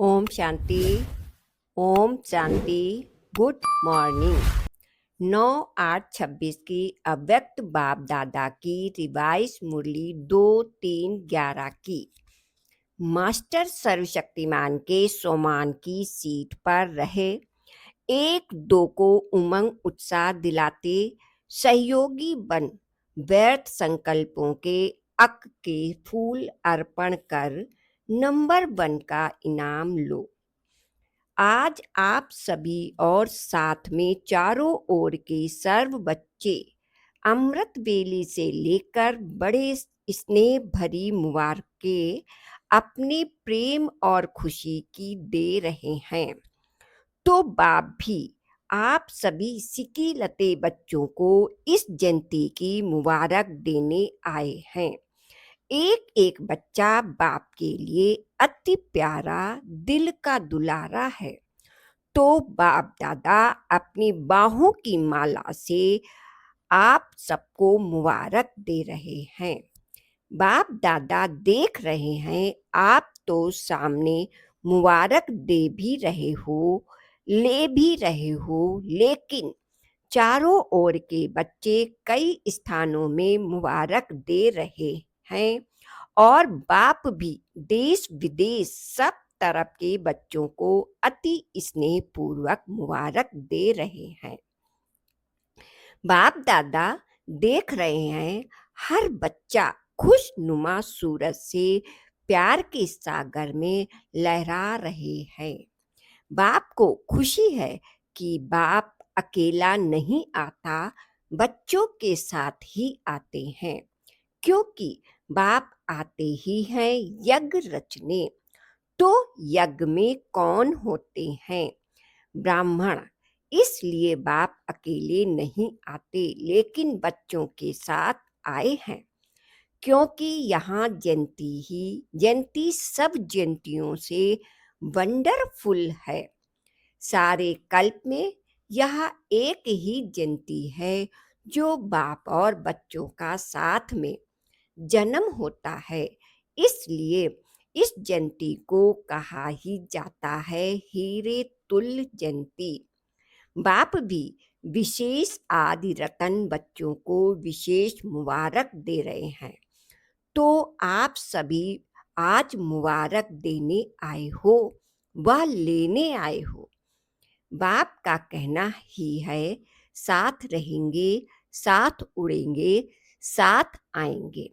Om Shanti. Om Shanti. Good morning. 9/8/26 की अव्यक्त बाप दादा की रिवाइज मुरली 2-3-11 की। मास्टर सर्वशक्तिमान के सोमान की सीट पर रहे। 1-2 को उमंग उत्साह दिलाते सहयोगी बन व्यर्थ संकल्पों के अक के फूल अर्पण कर नंबर 1 का इनाम लो। आज आप सभी और साथ में चारों ओर के सर्व बच्चे अमृत वेली से लेकर बड़े स्नेह भरी मुबारकें अपने प्रेम और खुशी की दे रहे हैं। तो बाप भी आप सभी सिकी लते बच्चों को इस जयंती की मुबारक देने आए हैं। एक एक बच्चा बाप के लिए अति प्यारा, दिल का दुलारा है। तो बाप दादा अपनी बाहों की माला से आप सबको मुबारक दे रहे हैं। बाप दादा देख रहे हैं आप तो सामने मुबारक दे भी रहे हो, ले भी रहे हो, लेकिन चारों ओर के बच्चे कई स्थानों में मुबारक दे रहे हैं और बाप भी देश विदेश सब तरफ के बच्चों को अति स्नेह पूर्वक मुबारक दे रहे हैं। बाप दादा देख रहे हैं हर बच्चा खुशनुमा सूरज से प्यार के सागर में लहरा रहे हैं। बाप को खुशी है कि बाप अकेला नहीं आता, बच्चों के साथ ही आते हैं, क्योंकि बाप आते ही हैं यज्ञ रचने। तो यज्ञ में कौन होते हैं? ब्राह्मण। इसलिए बाप अकेले नहीं आते, लेकिन बच्चों के साथ आए हैं, क्योंकि यहाँ जयंती सब जयंतियों से वंडरफुल है। सारे कल्प में यह एक ही जयंती है जो बाप और बच्चों का साथ में जन्म होता है। इसलिए इस जयंती को कहा ही जाता है हीरे तुल्य जयंती। बाप भी विशेष आदि रतन बच्चों को विशेष मुबारक दे रहे हैं। तो आप सभी आज मुबारक देने आए हो, वह लेने आए हो। बाप का कहना ही है साथ रहेंगे, साथ उड़ेंगे, साथ आएंगे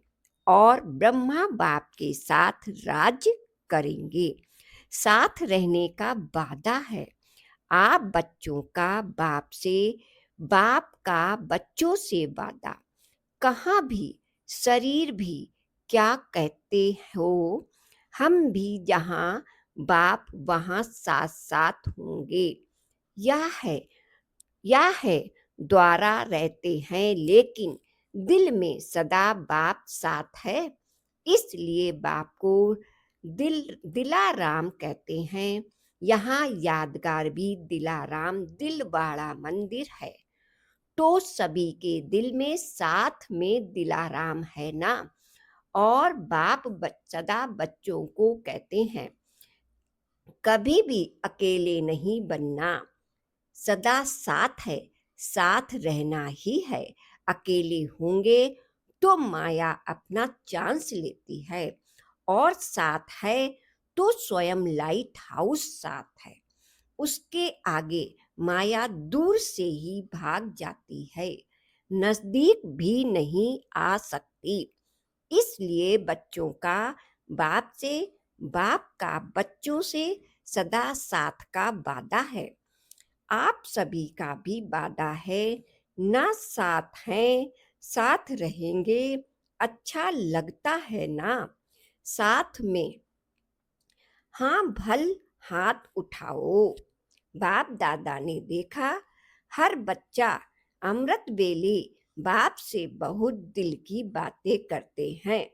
और ब्रह्मा बाप के साथ राज्य करेंगे। साथ रहने का वादा है आप बच्चों का बाप से, बाप का बच्चों से वादा। कहाँ भी शरीर भी क्या कहते हो, हम भी जहाँ बाप वहाँ साथ साथ होंगे। यह है द्वारा रहते हैं, लेकिन दिल में सदा बाप साथ है। इसलिए बाप को दिलाराम कहते हैं। यहाँ यादगार भी दिलाराम दिलवाड़ा मंदिर है। तो सभी के दिल में साथ में दिलाराम है ना। और बाप सदा बच्चों को कहते हैं कभी भी अकेले नहीं बनना, सदा साथ है, साथ रहना ही है। अकेले होंगे तो माया अपना चांस लेती है, और साथ है तो स्वयं लाइट हाउस साथ है। उसके आगे माया दूर से ही भाग जाती है, नजदीक भी नहीं आ सकती। इसलिए बच्चों का बाप से, बाप का बच्चों से सदा साथ का वादा है। आप सभी का भी वादा है ना, साथ हैं, साथ रहेंगे, अच्छा लगता है ना साथ में। हाँ भल हाथ उठाओ। बाप दादा ने देखा हर बच्चा अमृत वेले बाप से बहुत दिल की बातें करते हैं।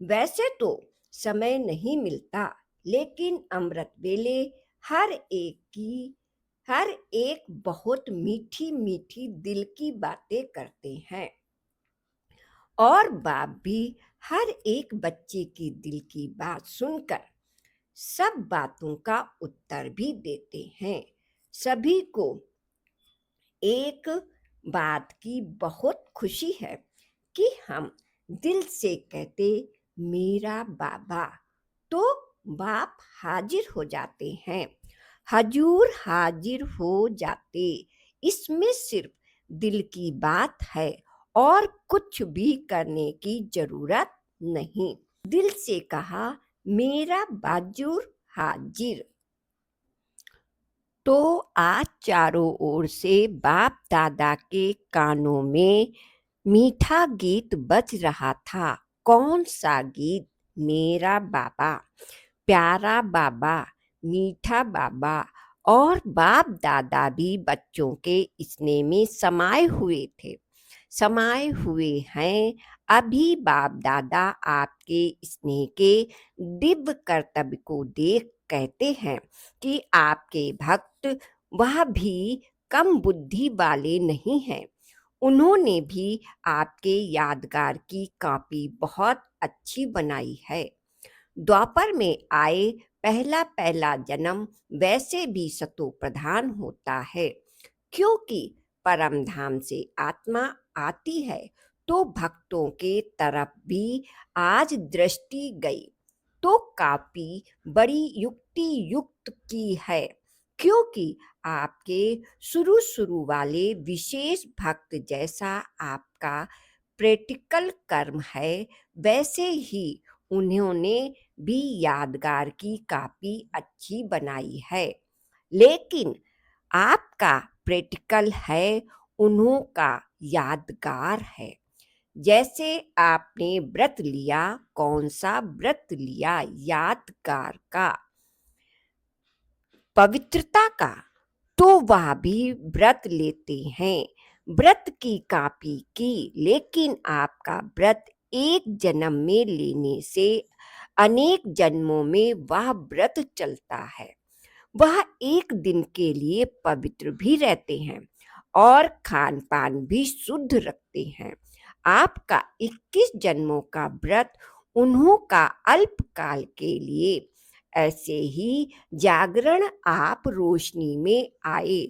वैसे तो समय नहीं मिलता, लेकिन अमृत वेले हर एक बहुत मीठी मीठी दिल की बातें करते हैं। और बाप भी हर एक बच्चे की दिल की बात सुनकर सब बातों का उत्तर भी देते हैं। सभी को एक बात की बहुत खुशी है कि हम दिल से कहते मेरा बाबा, तो बाप हाजिर हो जाते हैं, हजूर हाजिर हो जाते। इसमें सिर्फ दिल की बात है और कुछ भी करने की जरूरत नहीं। दिल से कहा मेरा बाजूर हाजिर, तो आज चारों ओर से बाप दादा के कानों में मीठा गीत बज रहा था। कौन सा गीत? मेरा बाबा, प्यारा बाबा, मीठा बाबा। और बाप दादा भी बच्चों के स्नेह में समाये हुए थे, समाये हुए हैं। अभी बाप दादा आपके स्नेह के दिव्य कर्तव्य को देख कहते हैं कि आपके भक्त वह भी कम बुद्धि वाले नहीं हैं। उन्होंने भी आपके यादगार की कॉपी बहुत अच्छी बनाई है। द्वापर में आए पहला पहला जन्म वैसे भी सतो प्रधान होता है, क्योंकि परम धाम से आत्मा आती है तो भक्तों के तरफ भी आज दृष्टि गई तो काफी बड़ी युक्ति युक्त की है, क्योंकि आपके शुरू शुरू वाले विशेष भक्त जैसा आपका प्रैक्टिकल कर्म है, वैसे ही उन्होंने भी यादगार की काफी अच्छी बनाई है। लेकिन आपका प्रैक्टिकल है, उन्हों का यादगार है। जैसे आपने व्रत लिया, कौन सा व्रत लिया? यादगार का, पवित्रता का, तो वह भी व्रत लेते हैं। व्रत की कॉपी की, लेकिन आपका व्रत एक जन्म में लेने से अनेक जन्मों में वह व्रत चलता है। वह एक दिन के लिए पवित्र भी रहते हैं और खान पान भी शुद्ध रखते हैं। आपका 21 जन्मों का व्रत उन्हों का अल्पकाल के लिए। ऐसे ही जागरण आप रोशनी में आए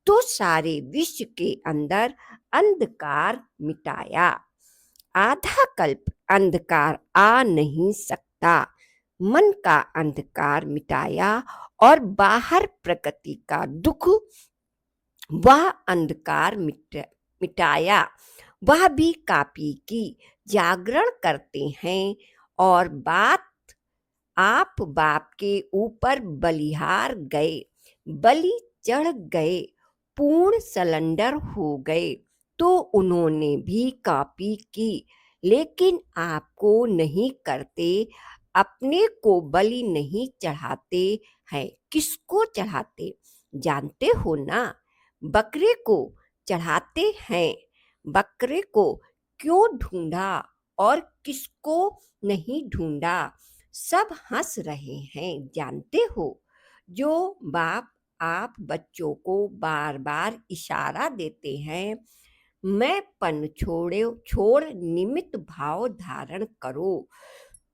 तो सारे विश्व के अंदर अंधकार मिटाया। आधा कल्प अंधकार आ नहीं सकता। मन का अंधकार मिटाया और बाहर प्रकृति का दुख, वह अंधकार मिटाया। वह भी कापी की जागरण करते हैं और बात आप बाप के ऊपर बलिहार गए, बलि चढ़ गए, पूर्ण सलेंडर हो गए, तो उन्होंने भी कॉपी की, लेकिन आपको नहीं करते। अपने को बलि नहीं चढ़ाते हैं। किसको चढ़ाते जानते हो ना? बकरे को चढ़ाते हैं। बकरे को क्यों ढूंढा और किसको नहीं ढूंढा? सब हंस रहे हैं, जानते हो? जो बाप आप बच्चों को बार बार इशारा देते हैं, मैं पन छोड़ निमित्त भाव धारण करो,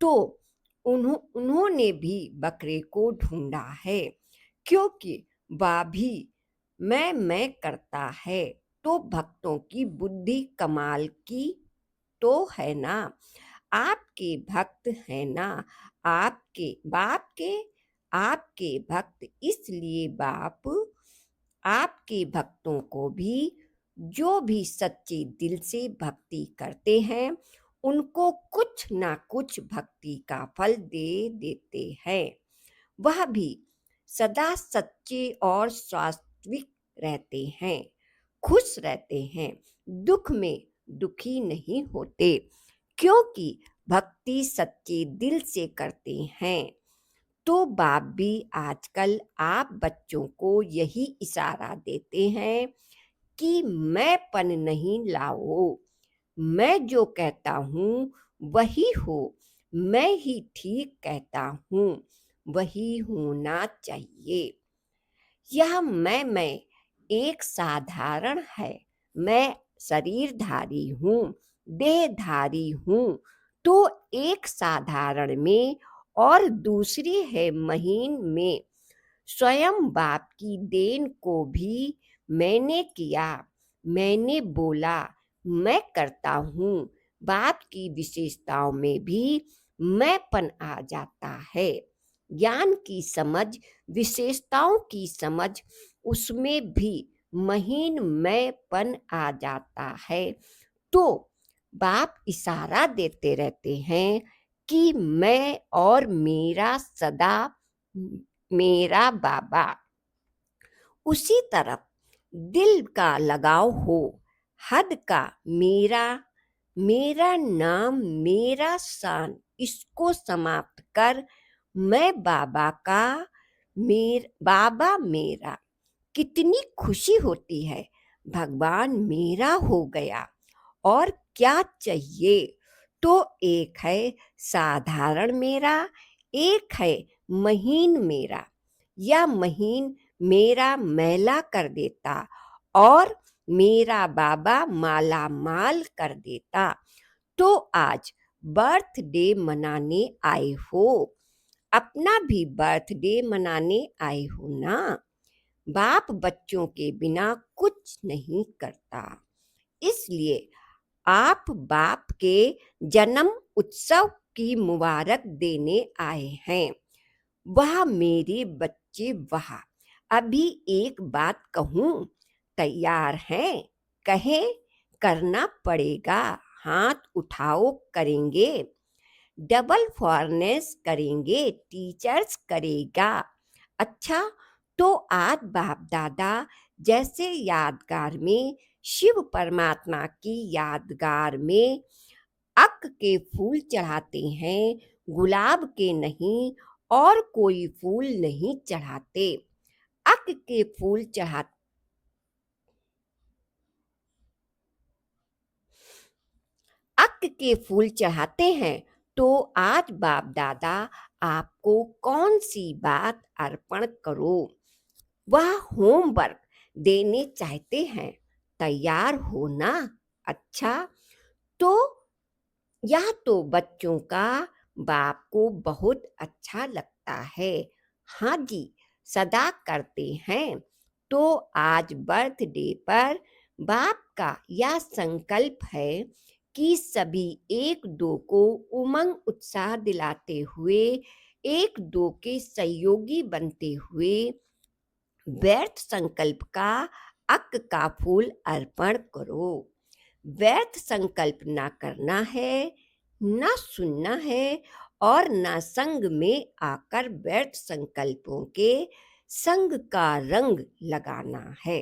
तो उन्होंने भी बकरे को ढूंढा है, क्योंकि वह भी मैं करता है। तो भक्तों की बुद्धि कमाल की तो है ना? आपके भक्त है ना? आपके बाप के आपके भक्त, इसलिए बाप आपके भक्तों को भी, जो भी सच्चे दिल से भक्ति करते हैं, उनको कुछ ना कुछ भक्ति का फल दे देते हैं। वह भी सदा सच्चे और स्वाभाविक रहते हैं, खुश रहते हैं, दुख में दुखी नहीं होते, क्योंकि भक्ति सच्चे दिल से करते हैं। तो बाप भी आजकल आप बच्चों को यही इशारा देते हैं कि मैंपन नहीं लाओ, मैं जो कहता हूँ वही हो, मैं ही ठीक कहता हूँ, वही होना चाहिए। यह मैं एक साधारण है। मैं शरीरधारी हूँ, देहधारी हूँ, तो एक साधारण में और दूसरी है महीन में। स्वयं बाप की देन को भी मैंने किया। मैंने बोला मैं करता हूँ। बाप की विशेषताओं में भी मैंपन आ जाता है। ज्ञान की समझ, विशेषताओं की समझ, उसमें भी महीन मैंपन आ जाता है। तो बाप इशारा देते रहते हैं कि मैं और मेरा सदा मेरा बाबा। उसी तरफ दिल का लगाव हो, हद का मेरा, मेरा नाम मेरा शान, इसको समाप्त कर मैं बाबा का, बाबा मेरा। कितनी खुशी होती है, भगवान मेरा हो गया। और क्या चाहिए? तो एक है साधारण मेरा, एक है महीन मेरा। या महीन मेरा मैला कर देता और मेरा बाबा माला माल कर देता। तो आज बर्थडे मनाने आए हो, अपना भी बर्थडे मनाने आए हो ना। बाप बच्चों के बिना कुछ नहीं करता, इसलिए आप बाप के जन्म उत्सव की मुबारक देने आए हैं। वह मेरे बच्चे वह। अभी एक बात कहूँ, तैयार हैं? कहें? करना पड़ेगा। हाथ उठाओ, करेंगे। डबल फॉरनेस करेंगे, टीचर्स करेगा। अच्छा, तो आज बाप दादा जैसे यादगार में, शिव परमात्मा की यादगार में अक के फूल चढ़ाते हैं, गुलाब के नहीं और कोई फूल नहीं चढ़ाते। अक के फूल चढ़ा अक के फूल चढ़ाते हैं। तो आज बाप दादा आपको कौन सी बात अर्पण करो? वह होमवर्क देने चाहते हैं, तैयार हो ना? अच्छा, तो यह तो बच्चों का बाप को बहुत अच्छा लगता है। हाँ जी, सदा करते हैं। तो आज बर्थडे पर बाप का यह संकल्प है कि सभी एक दो को उमंग उत्साह दिलाते हुए, एक दो के सहयोगी बनते हुए व्यर्थ संकल्प का अक का फूल अर्पण करो। व्यर्थ संकल्प ना करना है, ना सुनना है और ना संग में आकर व्यर्थ संकल्पों के संग का रंग लगाना है।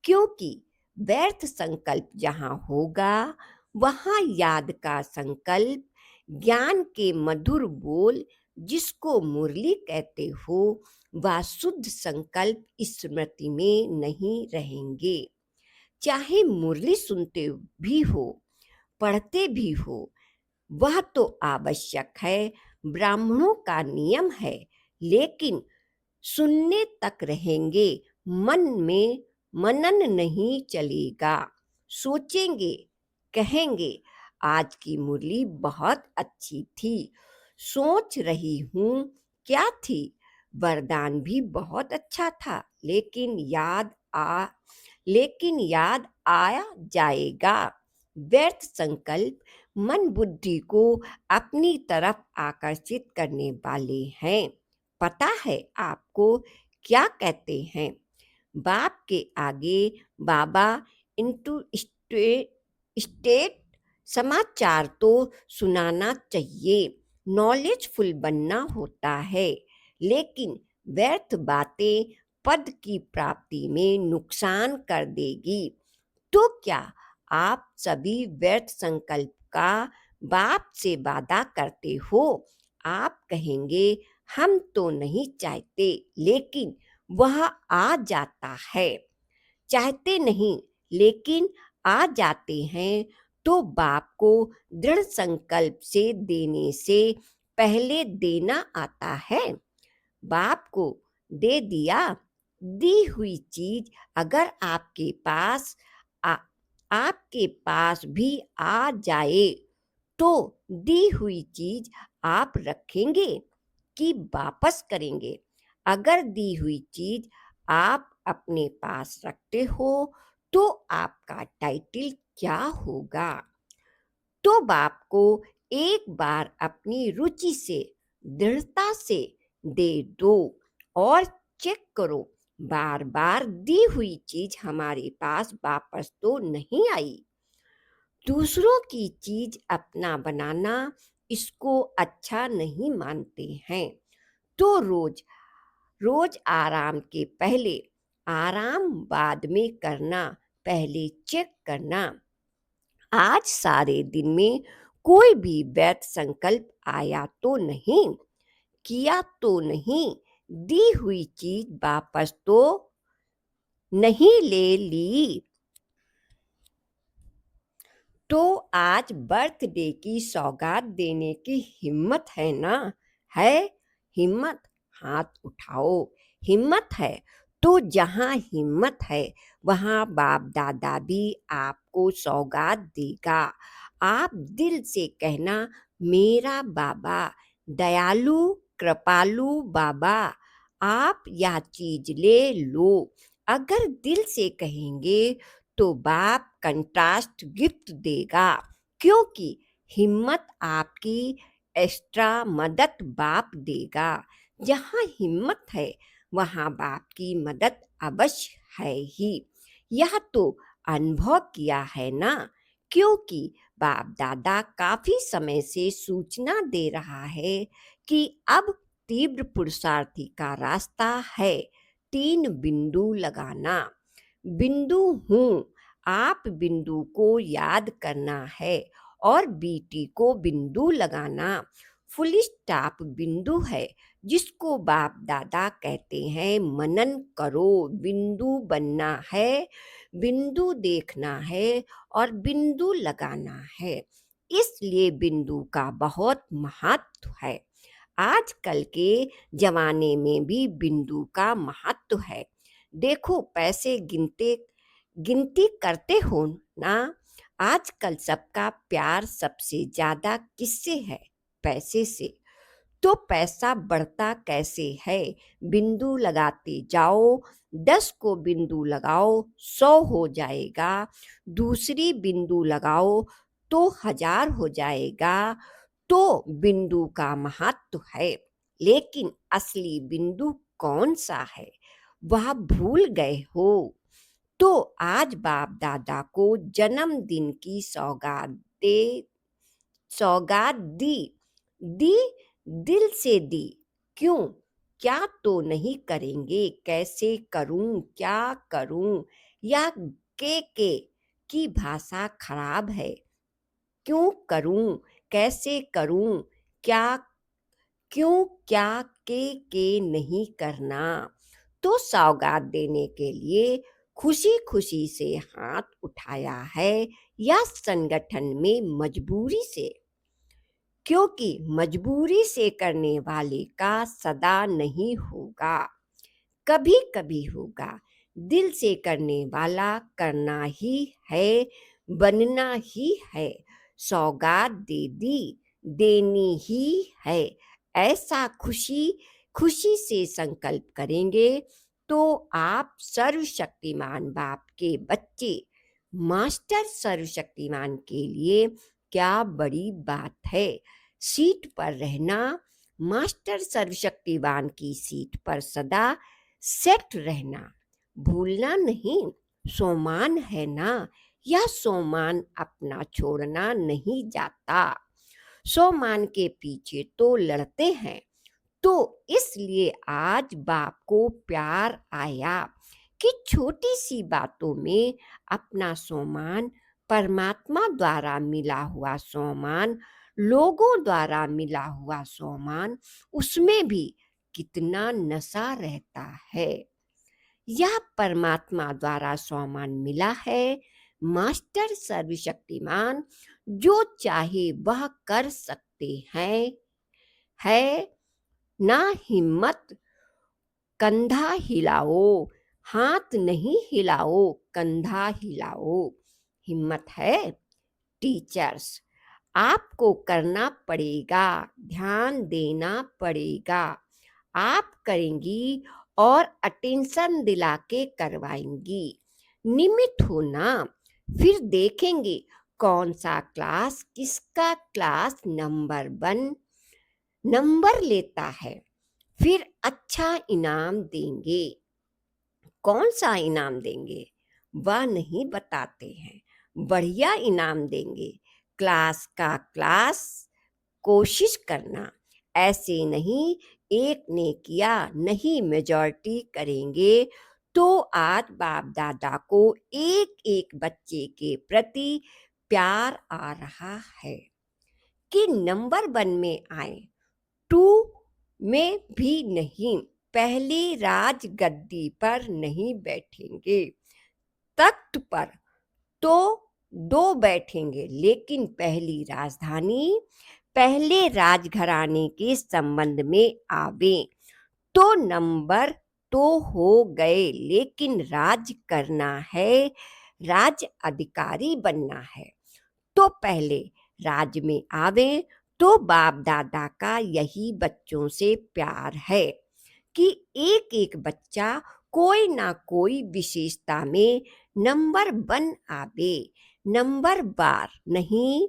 क्योंकि व्यर्थ संकल्प जहाँ होगा, वहाँ याद का संकल्प, ज्ञान के मधुर बोल, जिसको मुरली कहते हो, वह शुद्ध संकल्प स्मृति में नहीं रहेंगे। चाहे मुरली सुनते भी हो, पढ़ते भी हो, वह तो आवश्यक है, ब्राह्मणों का नियम है। लेकिन सुनने तक रहेंगे, मन में मनन नहीं चलेगा। सोचेंगे, कहेंगे आज की मुरली बहुत अच्छी थी। सोच रही हूँ क्या थी? वरदान भी बहुत अच्छा था, लेकिन याद आया जाएगा। व्यर्थ संकल्प मन बुद्धि को अपनी तरफ आकर्षित करने वाले हैं। पता है आपको क्या कहते हैं? बाप के आगे बाबा इंटू स्टेट समाचार तो सुनाना चाहिए, नॉलेजफुल बनना होता है। लेकिन व्यर्थ बातें पद की प्राप्ति में नुकसान कर देगी। तो क्या आप सभी व्यर्थ संकल्प का बाप से वादा करते हो? आप कहेंगे हम तो नहीं चाहते, लेकिन वह आ जाता है। चाहते नहीं, लेकिन आ जाते हैं। तो बाप को दृढ़ संकल्प से देने से पहले देना आता है। बाप को दे दिया। दी हुई चीज अगर आ, आपके पास भी आ जाए, तो दी हुई चीज आप रखेंगे कि वापस करेंगे? अगर दी हुई चीज आप अपने पास रखते हो तो आपका टाइटल क्या होगा? तो बाप को एक बार अपनी रुचि से, दृढ़ता से दे दो और चेक करो, बार बार दी हुई चीज हमारे पास वापस तो नहीं आई। दूसरों की चीज अपना बनाना, इसको अच्छा नहीं मानते हैं। तो रोज रोज आराम के पहले, आराम बाद में करना, पहले चेक करना, आज सारे दिन में कोई भी व्यर्थ संकल्प आया तो नहीं, किया तो नहीं, दी हुई चीज वापस तो नहीं ले ली। तो आज बर्थडे की सौगात देने की हिम्मत है ना? है हिम्मत? हाथ उठाओ। हिम्मत है तो जहाँ हिम्मत है वहाँ बाप दादा भी आपको सौगात देगा। आप दिल से कहना, मेरा बाबा, दयालु कृपालु बाबा, आप यह चीज ले लो। अगर दिल से कहेंगे तो बाप कंट्रास्ट गिफ्ट देगा, क्योंकि हिम्मत आपकी एक्स्ट्रा मदद बाप देगा। जहाँ हिम्मत है वहाँ बाप की मदद अवश्य है ही। यह तो अनुभव किया है ना, क्योंकि बाप दादा काफी समय से सूचना दे रहा है कि अब तीव्र पुरुषार्थी का रास्ता है 3 बिंदु लगाना। बिंदु हूँ, आप बिंदु को याद करना है और बीटी को बिंदु लगाना। फुल स्टॉप बिंदु है जिसको बाप दादा कहते हैं मनन करो, बिंदु बनना है, बिंदु देखना है और बिंदु लगाना है। इसलिए बिंदु का बहुत महत्व है। आजकल के जमाने में भी बिंदु का महत्व है। देखो, पैसे गिनती करते हो ना? आजकल सबका प्यार सबसे ज्यादा किससे है? पैसे से। तो पैसा बढ़ता कैसे है? बिंदु लगाते जाओ, 10 को बिंदु लगाओ 100 हो जाएगा, दूसरी बिंदु लगाओ तो 1000 हो जाएगा। तो बिंदु का महत्व है, लेकिन असली बिंदु कौन सा है वह भूल गए हो। तो आज बाप दादा को जन्मदिन की सौगात दी दी दिल से दी। क्यों? क्या तो नहीं करेंगे? कैसे करूं, क्या करूं? या के की भाषा खराब है। क्यों करूं, कैसे करूं, क्या क्यों, क्या के नहीं करना। तो सौगात देने के लिए खुशी खुशी से हाथ उठाया है या संगठन में मजबूरी से? क्योंकि मजबूरी से करने वाले का सदा नहीं होगा, कभी कभी होगा। दिल से करने वाला करना ही है, बनना ही है। सौगात दे दी, देनी ही है। ऐसा खुशी खुशी से संकल्प करेंगे तो आप सर्वशक्तिमान बाप के बच्चे, मास्टर सर्वशक्तिमान के लिए क्या बड़ी बात है। सीट पर रहना, मास्टर सर्वशक्तिमान की सीट पर सदा सेट रहना, भूलना नहीं। सोमान है ना, यह सोमान अपना छोड़ना नहीं जाता। सोमान के पीछे तो लड़ते हैं। तो इसलिए आज बाप को प्यार आया कि छोटी सी बातों में अपना सोमान, परमात्मा द्वारा मिला हुआ सोमान, लोगों द्वारा मिला हुआ सोमान, उसमें भी कितना नशा रहता है। यह परमात्मा द्वारा सोमान मिला है। मास्टर सर्वशक्तिमान जो चाहे वह कर सकते हैं। है ना हिम्मत? कंधा हिलाओ, हाथ नहीं हिलाओ, कंधा हिलाओ। हिम्मत है टीचर्स? आपको करना पड़ेगा, ध्यान देना पड़ेगा। आप करेंगी और अटेंशन दिला के करवाएंगी। नियमित हो ना, फिर देखेंगे कौन सा क्लास, किसका क्लास नंबर लेता है। फिर अच्छा इनाम देंगे। कौन सा इनाम देंगे वह नहीं बताते हैं। बढ़िया इनाम देंगे। क्लास कोशिश करना। ऐसे नहीं, एक ने किया नहीं मेजॉरिटी करेंगे। तो आज बाप दादा को एक एक बच्चे के प्रति प्यार आ रहा है कि नंबर 1 में आए, 2 में भी नहीं। पहले राज गद्दी पर नहीं बैठेंगे, तख्त पर तो 2 बैठेंगे, लेकिन पहली राजधानी पहले राजघराने के संबंध में आवे तो नंबर तो हो गए, लेकिन राज करना है, राज अधिकारी बनना है। तो पहले राज में आवे। तो बाप दादा का यही बच्चों से प्यार है कि एक एक बच्चा कोई ना कोई विशेषता में नंबर 1 आवे। नंबर बार नहीं,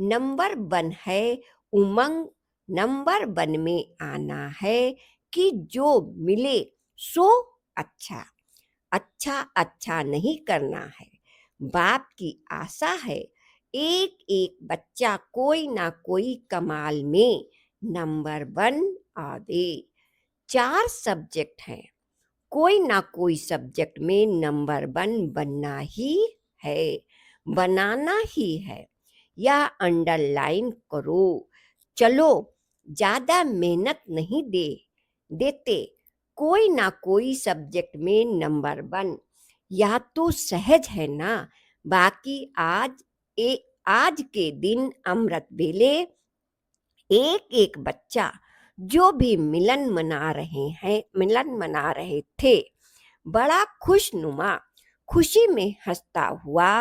नंबर 1 है उमंग। नंबर 1 में आना है कि जो मिले सो अच्छा, अच्छा नहीं करना है। बाप की आशा है एक एक बच्चा कोई ना कोई कमाल में नंबर 1 आवे। 4 सब्जेक्ट हैं, कोई ना कोई सब्जेक्ट में नंबर 1 बनना ही है, बनाना ही है। या अंडरलाइन करो। चलो, ज़्यादा मेहनत नहीं देते। कोई ना कोई सब्जेक्ट में नंबर 1 या तो सहज है ना। बाकी आज के दिन अमृत वेले एक एक बच्चा जो भी मिलन मना रहे थे, बड़ा खुशी में हंसता हुआ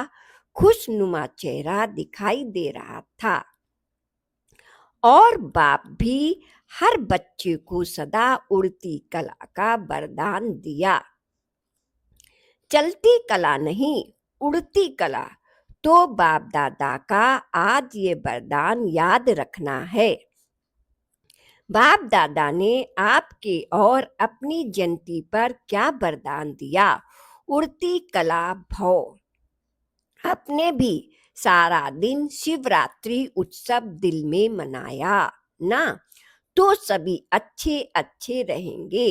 खुशनुमा चेहरा दिखाई दे रहा था। और बाप भी हर बच्चे को सदा उड़ती कला का वरदान दिया। चलती कला नहीं, उड़ती कला। तो बाप दादा का आज ये वरदान याद रखना है। बाप दादा ने आपके और अपनी जयंती पर क्या वरदान दिया? उड़ती कला भव। अपने भी सारा दिन शिवरात्रि उत्सव दिल में मनाया ना, तो सभी अच्छे रहेंगे,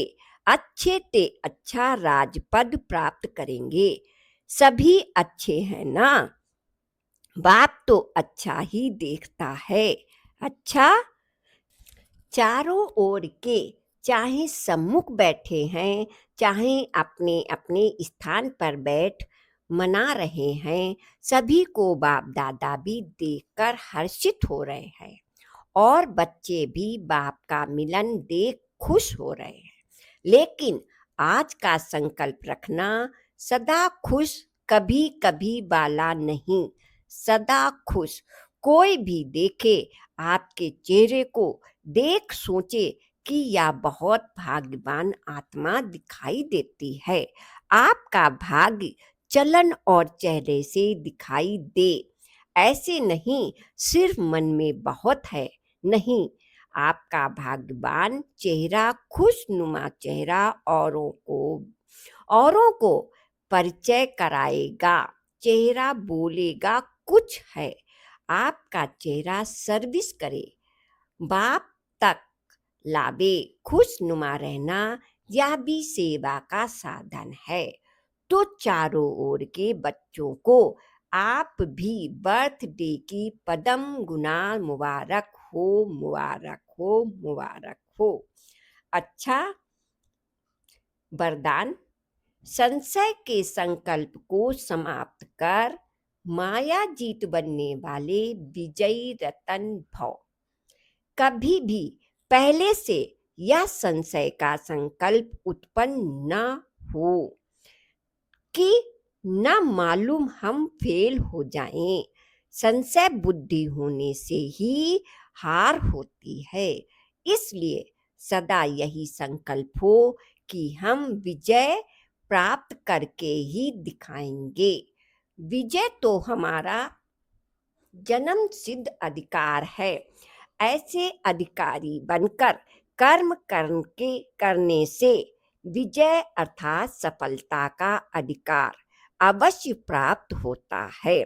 अच्छे ते अच्छा राजपद प्राप्त करेंगे। सभी अच्छे हैं ना। बाप तो अच्छा ही देखता है। अच्छा, चारों ओर के चाहे सम्मुख बैठे हैं, चाहे अपने अपने स्थान पर बैठ मना रहे हैं, सभी को बाप दादा भी देखकर हर्षित हो रहे हैं और बच्चे भी बाप का मिलन देख खुश हो रहे हैं। लेकिन आज का संकल्प रखना, सदा खुश कभी कभी वाला नहीं, सदा खुश। कोई भी देखे आपके चेहरे को, देख सोचे कि यह बहुत भाग्यवान आत्मा दिखाई देती है। आपका भाग्य चलन और चेहरे से दिखाई दे। ऐसे नहीं सिर्फ मन में बहुत है, नहीं, आपका भाग्यवान चेहरा, खुशनुमा चेहरा औरों को परिचय कराएगा। चेहरा बोलेगा कुछ है। आपका चेहरा सर्विस करे, बाप तक लावे। खुशनुमा रहना यह भी सेवा का साधन है। तो चारों ओर के बच्चों को आप भी बर्थडे की पदम गुना मुबारक हो, मुबारक हो, मुबारक हो। अच्छा, वरदान। संशय के संकल्प को समाप्त कर माया जीत बनने वाले विजयी रतन भव। कभी भी पहले से यह संशय का संकल्प उत्पन्न न हो कि न मालूम हम फेल हो जाएं, संशय बुद्धि होने से ही हार होती है। इसलिए सदा यही संकल्प हो कि हम विजय प्राप्त करके ही दिखाएंगे। विजय तो हमारा जन्म सिद्ध अधिकार है। ऐसे अधिकारी बनकर कर्म करने से विजय अर्थात सफलता का अधिकार अवश्य प्राप्त होता है।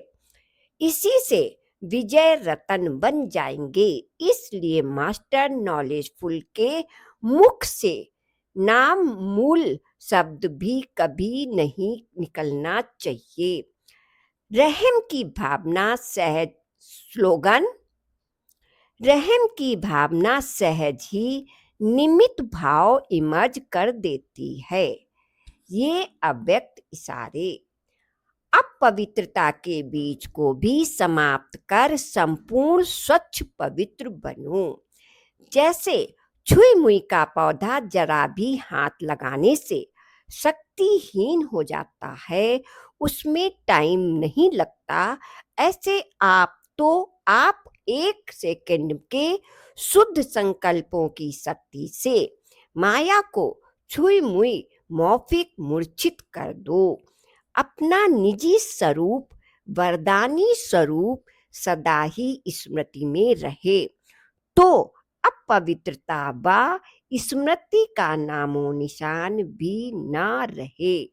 इसी से विजय रतन बन जाएंगे। इसलिए मास्टर नॉलेजफुल के मुख से नाम मूल शब्द भी कभी नहीं निकलना चाहिए। रहम की भावना सहज स्लोगन, रहम की भावना सहज ही निमित्त भाव इमर्ज कर देती है। ये अव्यक्त इशारे अपवित्रता के बीज को भी समाप्त कर संपूर्ण स्वच्छ पवित्र बनो। जैसे छुई मुई का पौधा जरा भी हाथ लगाने से शक्तिहीन हो जाता है, उसमें टाइम नहीं लगता, ऐसे आप 1 सेकंड के शुद्ध संकल्पों की शक्ति से माया को छुई मुई मौफिक मूर्छित कर दो। अपना निजी स्वरूप, वरदानी स्वरूप सदा ही स्मृति में रहे, तो अपवित्रता व स्मृति का नामो निशान भी ना रहे।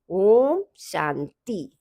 ओम शांति।